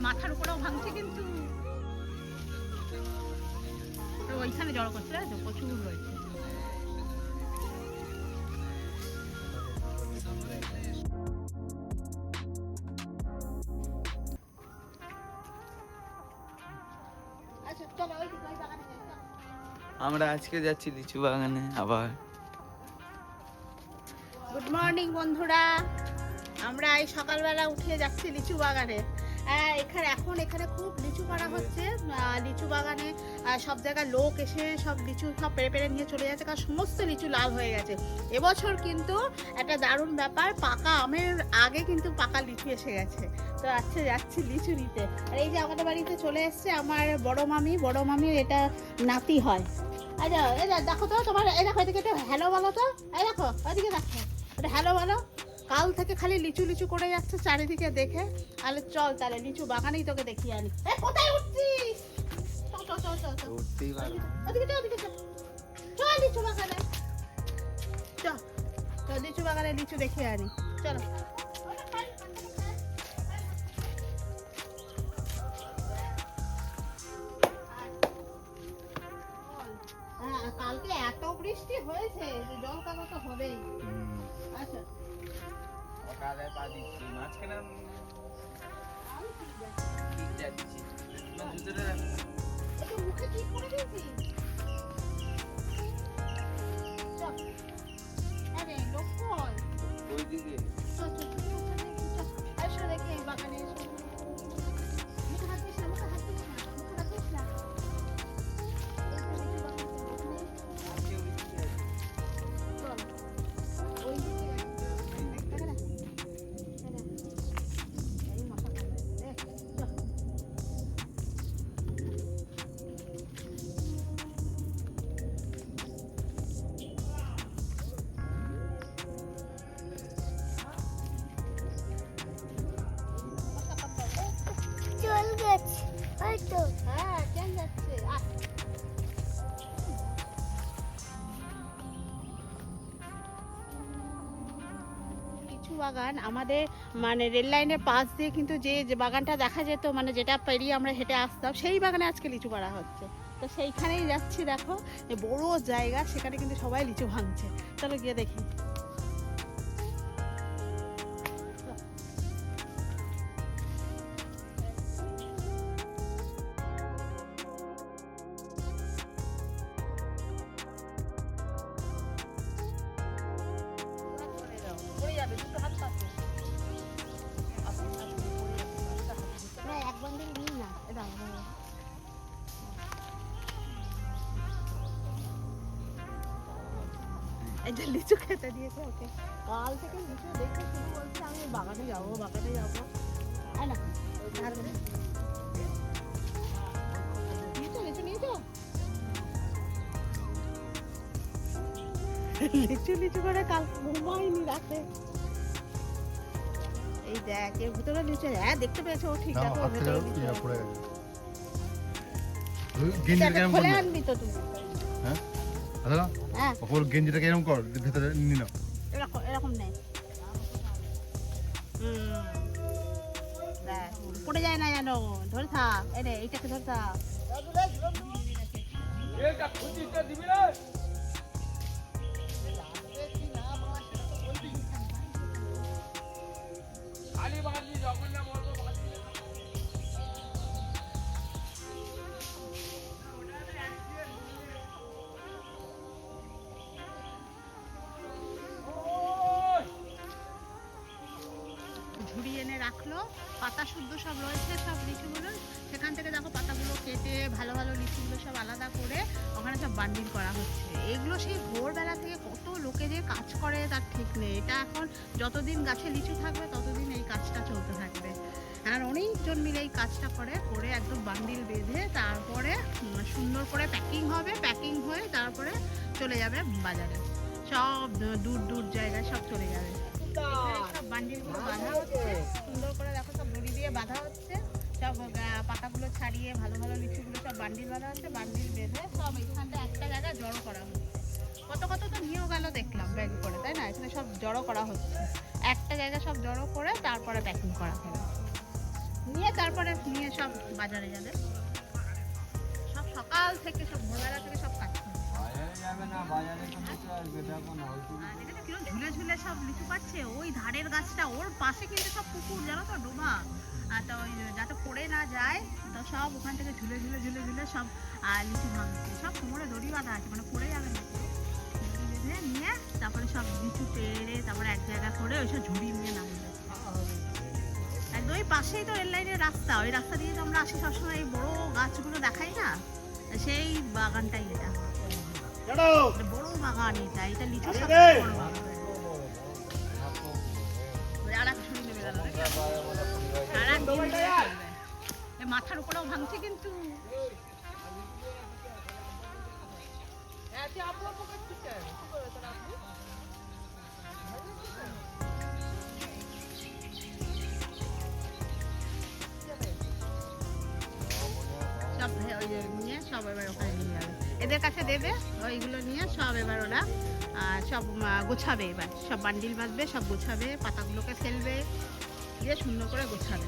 মাথার উপরেও ভাঙছে কিন্তু ওইখানে জড়ো করছে প্রচুর রয়েছে। আমরা আজকে যাচ্ছি লিচু বাগানে আবার। গুড মর্নিং বন্ধুরা, আমরা এই সকালবেলা উঠে যাচ্ছি লিচু বাগানে। এখানে খুব লিচু পাড়া হচ্ছে। লিচু বাগানে সব জায়গায় লোক এসে সব লিচু সব পেরে পেরে নিয়ে চলে যাচ্ছে, কারণ সমস্ত লিচু লাল হয়ে গেছে। এবছর কিন্তু একটা দারুণ ব্যাপার, পাকা আমের আগে কিন্তু পাকা লিচু এসে গেছে। তো আচ্ছা যাচ্ছি লিচু নিতে। আর এই যে আমাদের বাড়িতে চলে এসছে আমার বড় মামির এটা নাতি হয়। আচ্ছা এই দেখো তো তোমার, এই দেখো এদিকে হ্যালো বলো তো, এই দেখো ওইদিকে দেখো এটা হ্যালো বলো। কাল থেকে খালি লিচু লিচু করে যাচ্ছে চারিদিকে দেখে। তাহলে চল তাহলে লিচু বাগানেই তোকে দেখিয়ে আনি। কোথায় উঠছিস? চল লিচু বাগানে, চল লিচু বাগানে লিচু দেখিয়ে আনি, চলো। কালকে এত বৃষ্টি হয়েছে যে জল কাদা তো হবেই। আচ্ছা সকালে পা দিচ্ছি মাঝখানে যাচ্ছি মুখে কি করে দিয়েছি? আরে লোক ওইদিকে আসো দেখি এই বাগানে এসো। মুখে হাত দিস না, মুখে হাত দিস না, মুখে হাত দিস না। বাগান আমাদের মানে রেল লাইনের পাশ দিয়ে কিন্তু যে বাগানটা দেখা যেত, মানে যেটা পেরিয়ে আমরা হেঁটে আসতাম, সেই বাগানে আজকে লিচু পাড়া হচ্ছে। তো সেইখানেই যাচ্ছি, দেখো বড় জায়গা, সেখানে কিন্তু সবাই লিচু ভাঙছে। চলো গিয়ে দেখি। এটা লিচু খেতে দিয়েছে ওকে। কাল থেকে লিচু দেখে শুরু বলছে আমি বাগানে যাবো না লিচু নিয়েছো লিচু করে কাল ঘুমাইনি রাতে। এই দেখ এর ভিতরে লিচু, হ্যাঁ দেখতে পেয়েছো ও ঠিক আছে। ওর ভিতরে খোলে আনবি তো তুমি? হ্যাঁ হ্যাঁ ওপর গেঞ্জিটা এরকম কর, ভিতরে নিয়ে নাও। এরকম নেই, পড়ে যায় না জানো, ধরে থাক। এরে এইটাকে ধরে থাক। ঝুড়ি এনে রাখলো, পাতা শুদ্ধ সব রয়েছে সব লিচুগুলো। সেখান থেকে দেখো পাতাগুলো কেটে ভালো ভালো লিচুগুলো সব আলাদা করে ওখানে সব বান্ডিল করা হচ্ছে। এগুলো সেই ভোরবেলা থেকে কত লোকে যে কাজ করে তার ঠিক নেই। এটা এখন যতদিন গাছে লিচু থাকবে ততদিন এই কাজটা চলতে থাকবে। আর অনেকজন মিলে এই কাজটা করে একদম বান্ডিল বেঁধে তারপরে সুন্দর করে প্যাকিং হবে। প্যাকিং হয়ে তারপরে চলে যাবে বাজারে, সব দূর দূর জায়গায় সব চলে যাবে। সব বান্ডিলগুলো বাঁধা হচ্ছে সুন্দর করে, দেখো সব দড়ি দিয়ে বাঁধা হচ্ছে। সব পাতাগুলো ছাড়িয়ে ভালো ভালো লিচুগুলো সব বান্ডিল বাঁধা হচ্ছে। বান্ডিল বেঁধে সব এইখানটা একটা জায়গায় জড়ো করা হচ্ছে। কত কত তো নিয়েও গেল দেখলাম ব্যাগ করে, তাই না? এখানে সব জড়ো করা হচ্ছে, একটা জায়গায় সব জড়ো করে তারপরে প্যাকিং করা হবে, নিয়ে তারপরে নিয়ে সব বাজারে যাবে। সব সকাল থেকে সব ভোরবেলা থেকে সব কাজ করছে। আর এখানে কিরকম ঝুলে ঝুলে সব লিচু পাচ্ছে। ওই ধারের গাছটা, ওর পাশে কিন্তু সব পুকুর, জানো তো, ডোবা। আর তো ওই যাতে পড়ে না যায় তো সব ওখান থেকে ঝুলে ঝুলে ঝুলে ঝুলে সব লিচু ভাঙছে। সব কোমরে দড়ি বাঁধা আছে, মানে পড়ে যাবে না। দড়ি বেঁধে নিয়ে তারপরে সব লিচু পেড়ে তারপরে এক জায়গা করে ওই সব ঝুড়ি নিয়ে নামবে। একদম ওই পাশেই তো রেল লাইনের রাস্তা, ওই রাস্তা দিয়ে তো আমরা আসি সবসময়। এই বড় গাছগুলো দেখাই না, সেই বাগানটাই এটা, বড় বাগান এটা। এটা লিচু সবচেয়ে বড় বাগান। আর এক ঝুড়ি নেমে গেল, আর এক ঝুড়ি নিয়ে চলবে। এ মাথার উপরেও ভাঙছে কিন্তু। সব ওই নিয়ে সব এবার ওখানে নিয়ে যাবে, এদের কাছে দেবে। ওইগুলো নিয়ে সব এবার ওরা সব গোছাবে। এবার সব বান্ডিল বাঁধবে, সব গোছাবে, পাতাগুলোকে ফেলবে, দিয়ে সুন্দর করে গোছাবে।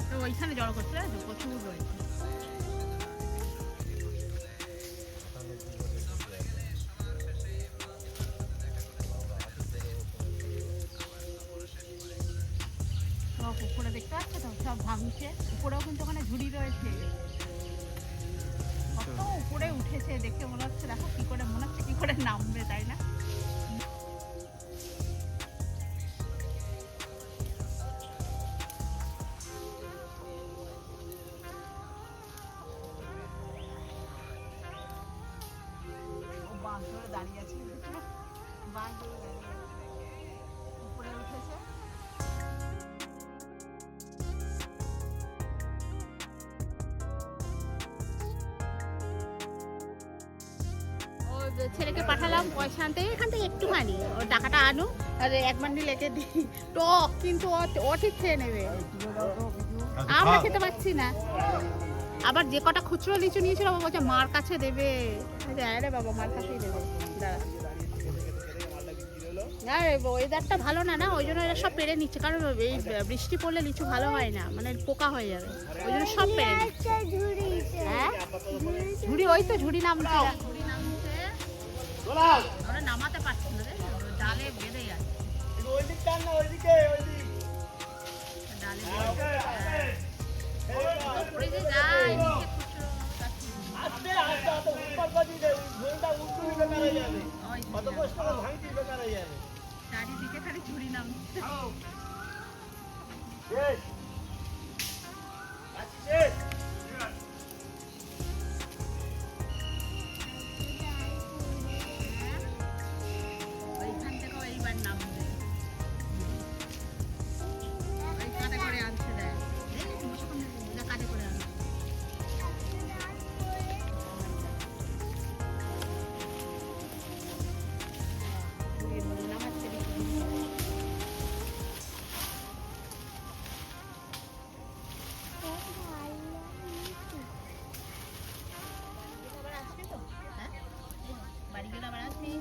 তো ওইখানে জড়ো করতে হবে, প্রচুর রয়েছে। উপরে দেখতে পাচ্ছ তো সব ভাঙছে, উপরেও কিন্তু ওখানে ঝুড়ি রয়েছে। কত উপরে উঠেছে দেখে মনে হচ্ছে, দেখো কি করে, মনে হচ্ছে কি করে নামবে, তাই না? বাঁশ ধরে দাঁড়িয়ে আছে, বাঁশ ধরে দাঁড়িয়ে আছে, উপরে উঠেছে। ছেলেকে পাঠালাম পয়সা আনতে, এখান থেকে একটুখানি ওর টাকাটা আনো, আর এক বান্ডিল একে দিই। টক কিন্তু ও ঠিক খেয়ে নেবে, আমরা খেতে পাচ্ছি না। আবার যে কটা খুচরো লিচু নিয়েছিল ও বলছে মার কাছে দেবে। আরে বাবা, মার কাছেই দেবে, দাঁড়া। ওয়েদারটা ভালো না, না ওই জন্য এরা সব পেরে নিচ্ছে। কারণ এই বৃষ্টি পড়লে লিচু ভালো হয় না, মানে পোকা হয়ে যাবে, ওই জন্য সব পেরে নিচ্ছে। হ্যাঁ ঝুড়ি, ওই তো ঝুড়ি নামছে, ঝুড়ি নামছে, আমরা নামাতে পারছি না রে, ডালে বেঁধে যাচ্ছে, ডালে পড়ে যে যায় নিচে চারিদিকে খালি ঝুড়ি নামছে। ওইখান থেকেও এইবার নামবে, ওই কাঁধে করে আনছে, দেখ কাঁধে করে আনছে। বাড়ি গেলে আবার আসবি।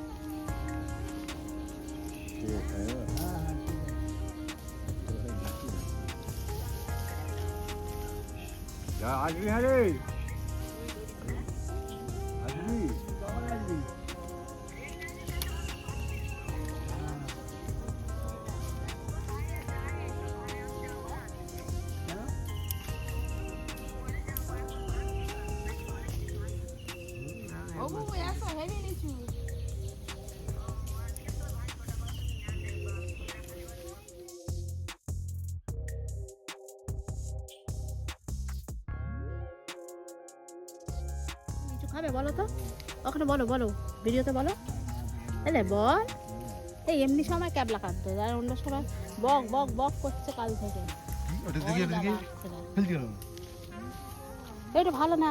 আসবি, হ্যাঁ রে, আসবি। খাবে বলো তো, ওখানে বলো, বলো ভিডিওতে বলো, এলে বল। এই এমনি সময় ক্যাবলা কাটতো, আর অন্য সময় বক বক বক করছে কাল থেকে। এটা ভালো না,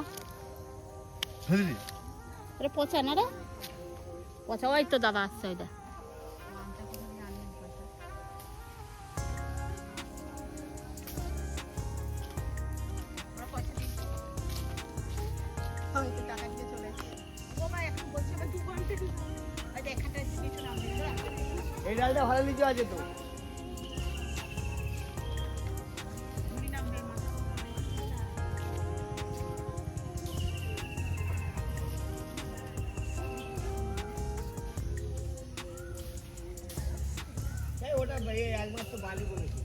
এটা পচা না রে, পচা। ওই তো দাদা আসছে, ওইটা টাকা দিয়ে চলে এই ডালটা ভালো লিচু আছে তো। ওটা একমাত্র বালি বলেছে।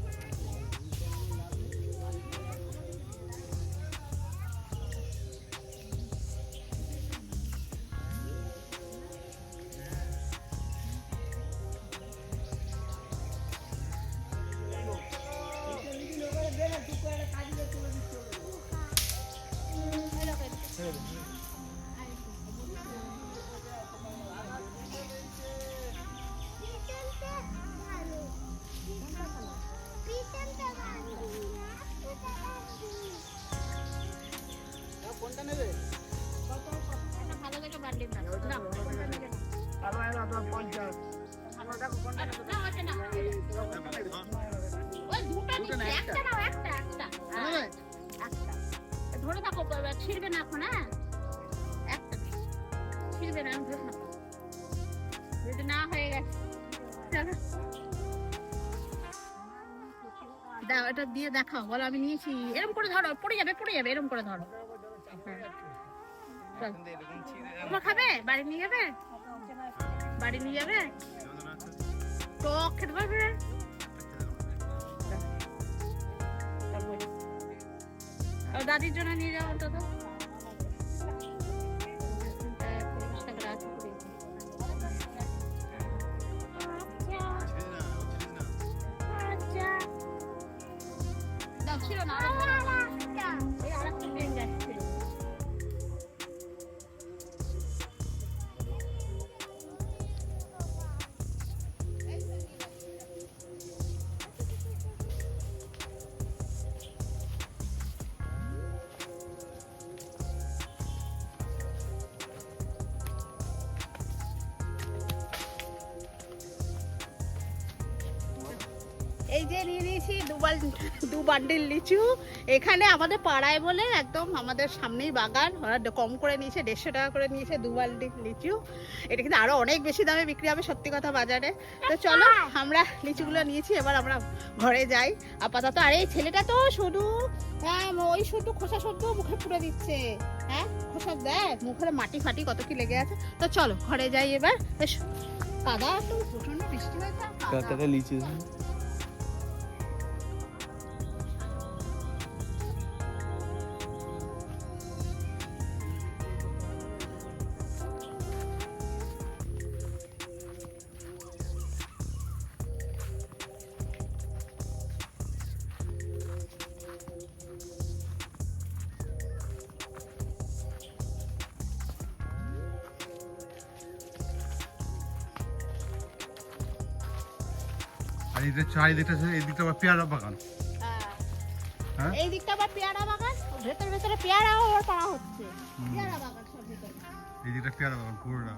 কোনটা নেবে? ভালো দেখে বান্ডিল দাও। নাও। আপনার 50। না, ওটা না। ওই দুটো নিচে একটা নাও, একটা। হ্যাঁ, একটা। ধরে থাকো, ছিড়বে না এখন, হ্যাঁ? একটা ছিড়বে না, ধরে থাকো। যদি না হয়ে গেছে চলো। দাও, এটা দিয়ে দেখাও, বলো আমি নিয়েছি। এরকম করে ধরো, পড়ে যাবে, এরকম করে ধরো। হ্যাঁ। তোমার খাবে? বাড়ি নিয়ে যাবে? টক খেতে পারবে? দাদির জন্য নিয়ে যাও অন্তত। ছিল না, এই আরেকটা পেন যাচ্ছে। এই যে নিয়ে নিয়েছি দু বান্ডিল লিচু। এখানে আমাদের পাড়ায় বলে একদম আমাদের সামনেই বাগান, ওরা কম করে নিয়েছে, 150 টাকা করে নিয়েছে 2 বালতি লিচু। এটা কিন্তু আরো অনেক বেশি দামে বিক্রি হবে সত্যি কথা বাজারে। তো চলো আমরা লিচুগুলো নিয়েছি, এবার আমরা ঘরে যাই আপাতত। আর এই ছেলেটা তো শুধু ওই শুধু খোসা শুদ্ধ মুখে পুড়ে দিচ্ছে। হ্যাঁ, খোসা দেয় মুখে, মাটি ফাটি কত কি লেগে আছে। তো চলো ঘরে যাই এবার। বেশ কাদা, তো প্রচন্ড বৃষ্টি হয়েছে। কতটা লিচু? আর এই যে চারিদিকটা এই দিকটা আবার পেয়ারা বাগান। হ্যাঁ, এই দিকটা আবার পেয়ারা বাগান, ভেতরে পেয়ারাও আবার পাড়া হচ্ছে। পেয়ারা বাগান সব ভিতরে। এই দিকটা পেয়ারা বাগান পুরোটা।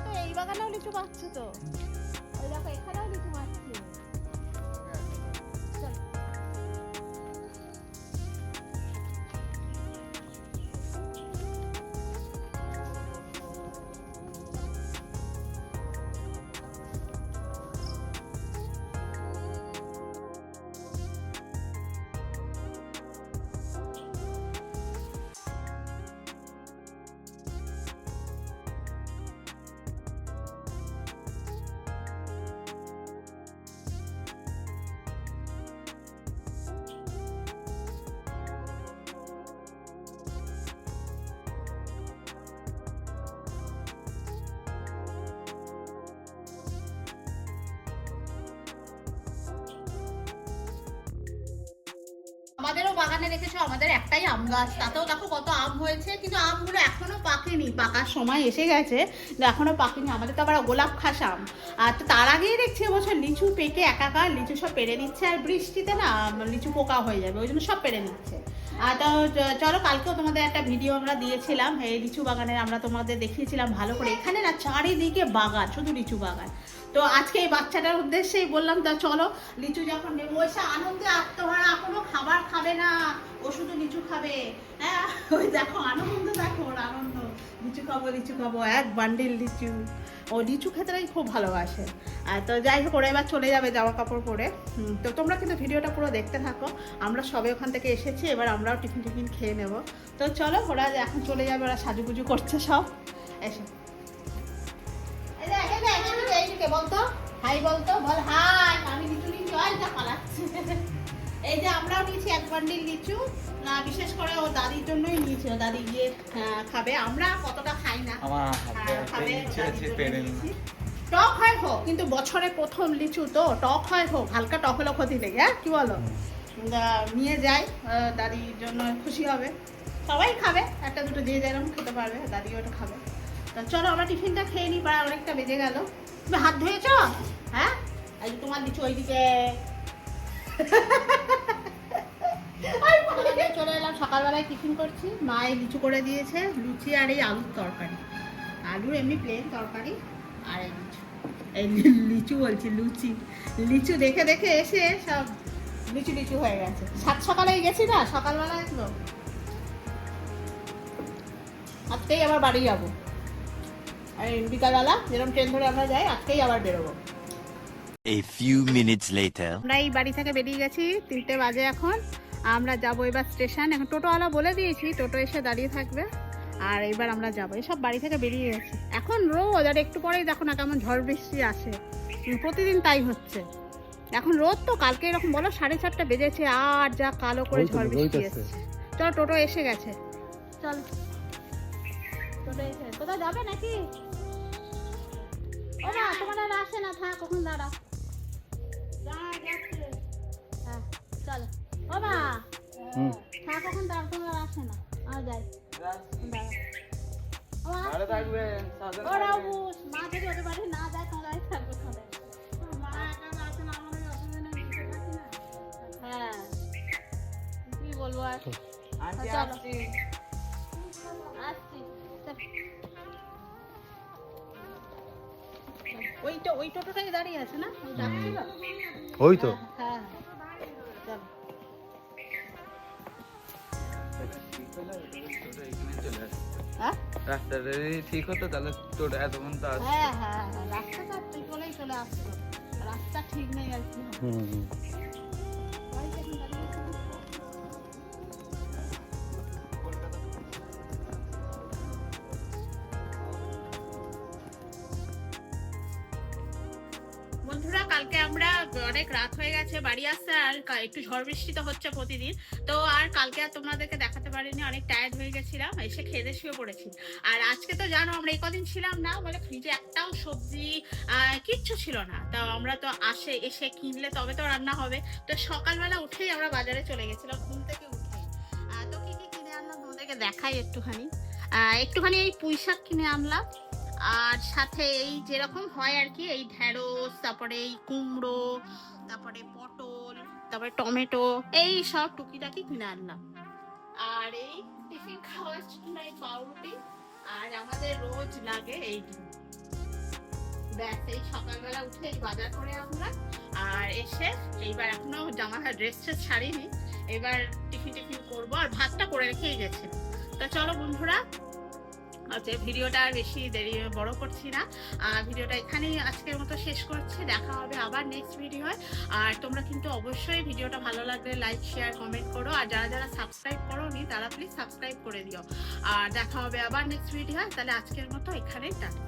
তো এই বাগানেও লিচু পাচ্ছে তো। ওই দেখো এখানেও লিচু পাচ্ছে। চল। আমাদেরও বাগানে রেখেছো, আমাদের একটাই আম গাছ, তাতেও দেখো কত আম হয়েছে, কিন্তু আমগুলো এখনো পাকেনি, পাকার সময় এসে গেছে কিন্তু এখনো পাকেনি। আমাদের তো আবার গোলাপ খাস আম। আর তো তার আগেই দেখছি এবছর লিচু পেকে একাকার, লিচু সব পেরে নিচ্ছে। আর বৃষ্টিতে না লিচু পোকা হয়ে যাবে, ওই জন্য সব পেরে নিচ্ছে। তো চলো, কালকেও তোমাদের একটা ভিডিও আমরা দিয়েছিলাম এই লিচু বাগানের, আমরা তোমাদের দেখিয়েছিলাম ভালো করে। এখানে না চারিদিকে বাগান, শুধু লিচু বাগান। তো আজকে এই বাচ্চাটার উদ্দেশ্যেই বললাম, তা চলো লিচু যখন নেবো, এসে আনন্দে আত্মহারা, কোনো খাবার খাবে না, ও শুধু লিচু খাবে। হ্যাঁ, ওই দেখো আনন্দ, দেখো ওর আনন্দ, লিচু খাবো লিচু খাবো, এক বান্ডিল লিচু। ও লিচু খেতেই খুব ভালোবাসে। তো যাই হোক, ওরা এবার চলে যাবে জামা কাপড় পরে। তো তোমরা কিন্তু ভিডিওটা পুরো দেখতে থাকো। আমরা সবে ওখান থেকে এসেছি, এবার আমরাও টিফিন খেয়ে নেব। তো চলো, ওরা এখন চলে যাবে, ওরা সাজুগুজু করছে সব। এসে এইদিকে বলতো হাই, বলতো বল হাই। আমি লিচু নিচ্ছি, ওই যা পালাচ্ছে। এই যে আমরাও নিয়েছি এক বান্ডিল লিচু, বিশেষ করে ও দাদির জন্যই নিয়েছি, ও দাদি গিয়ে খাবে। আমরা কতটা খাই না, খাবে। টক হয় হোক, কিন্তু বছরে প্রথম লিচু তো টক হয় হোক, হালকা টক হলো ক্ষতি নেই। হ্যাঁ কি বলো? নিয়ে যাই, দাদির জন্য খুশি হবে, সবাই খাবে, একটা দুটো যে যেরকম খেতে পারবে, দাদিও ওটা খাবে। তা চলো আমরা টিফিনটা খেয়ে নিই, প্রায় অনেকটা বেজে গেল। তুমি হাত ধুয়েছ? হ্যাঁ, এই তোমার লিচু ওইদিকে। চলে এলাম, সকালবেলায় টিফিন করছি। মা এই লিচু করে দিয়েছে, লুচি আর এই আলুর তরকারি, আলুর এমনি প্লেন তরকারি, আর এই লিচু। এই লিচু বলছি, লুচি। লিচু দেখে দেখে এসে সব লিচু হয়ে গেছে। সাত সকালেই গেছি না, সকালবেলা একদম। আজকেই আবার বাড়ি যাবো, এই বিকালবেলা যেরকম ট্রেন ধরে আমরা যাই, আজকেই আবার বেরোবো। A few minutes later. আমরা এই বাড়ি থেকে বেরিয়ে গেছি, 3টে বাজে এখন। আমরা যাবো এবার স্টেশন। এখন টোটোওয়ালা বলে দিয়েছি, টোটো এসে দাঁড়িয়ে থাকবে, আর এবার আমরা যাবো। এইসব বাড়ি থেকে বেরিয়ে গেছি। এখন রোদ, আর একটু পরেই দেখো না কেমন ঝড় বৃষ্টি আসে, প্রতিদিন তাই হচ্ছে। এখন রোদ তো, কালকে এরকম বলো 4:30 বেজেছে, আর যা কালো করে ঝড় বৃষ্টি এসেছে। চলো, টোটো এসে গেছে, চল। টোটো এসে কোথাও যাবে নাকি? ও না, তোমার আর আসে না, থাক, কখন দাঁড়া। হ্যাঁ চলো। ও মা, থাক, কখন দাঁড়া, তোমার আর আসে না, আর যাই। ভালো থাকবেন। ওরাও বুঝ, মা যদি ওদের বাড়ি না যায়, তোমরাই থাকবে সবাই। হ্যাঁ, কি বলবো আর। আন্টি চলো। আসছি। আসছি। ওই টোটোটাই দাঁড়িয়ে আছে না, ওই ডাকছিল। ওই তো হ্যাঁ, চলো। হ্যাঁ রাস্তাটা যদি ঠিক হতো তাহলে টোটো এতক্ষণ তো আসতো। হ্যাঁ হ্যাঁ, রাস্তাটা তুই বলেই চলে আসতো, রাস্তা ঠিক নেই আর কি। বন্ধুরা, কালকে আমরা অনেক রাত হয়ে গেছে বাড়ি আসতে, আর একটু ঝড় বৃষ্টি তো হচ্ছে প্রতিদিন। তো আর কালকে আর তোমাদেরকে দেখাতে পারিনি, অনেক টায়ার্ড হয়ে গেছিলাম, এসে খেয়ে শুয়ে পড়েছি। আর আজকে তো জানো আমরা এই কদিন ছিলাম না বলে, ফ্রিজে একটাও সবজি কিচ্ছু ছিল না। তো আমরা তো এসে কিনলে তবে তো রান্না হবে। তো সকালবেলা উঠেই আমরা বাজারে চলে গেছিলাম, ঘুম থেকে উঠে। তো কি কি কিনে আনলাম তোমাদেরকে দেখাই একটুখানি। এই পুঁই শাক কিনে আনলাম, আর সাথে এই যেরকম হয় আর কি, এই ঢেঁড়স, তারপরে এই কুমড়ো, তারপরে পটল, তারপরে টমেটো, এই সব টুকিটাকি কিনে আনলাম। আর এই টিফিন খাওয়ার জন্য এই পাউরুটি, আর আমাদের রোজ লাগে এই ডিম। ব্যাস, এই সকালবেলা উঠে এই বাজার করে আমরা, আর এসে এইবার এখনো ড্রেস ছাড়িনি, এবার টিফিন করবো, আর ভাতটা করে রেখেই গেছে। তো চলো বন্ধুরা, আচ্ছা ভিডিওটা আর বেশি দেরি বড় করছি না, ভিডিওটা এখানেই আজকের মতো শেষ করছি। দেখা হবে আবার নেক্সট ভিডিও। আর তোমরা কিন্তু অবশ্যই ভিডিওটা ভালো লাগলে লাইক, শেয়ার, কমেন্ট করো, আর যারা যারা সাবস্ক্রাইব করোনি তারা প্লিজ সাবস্ক্রাইব করে দিও। আর দেখা হবে আবার নেক্সট ভিডিও। তাহলে আজকের মতো এখানেই টাটা।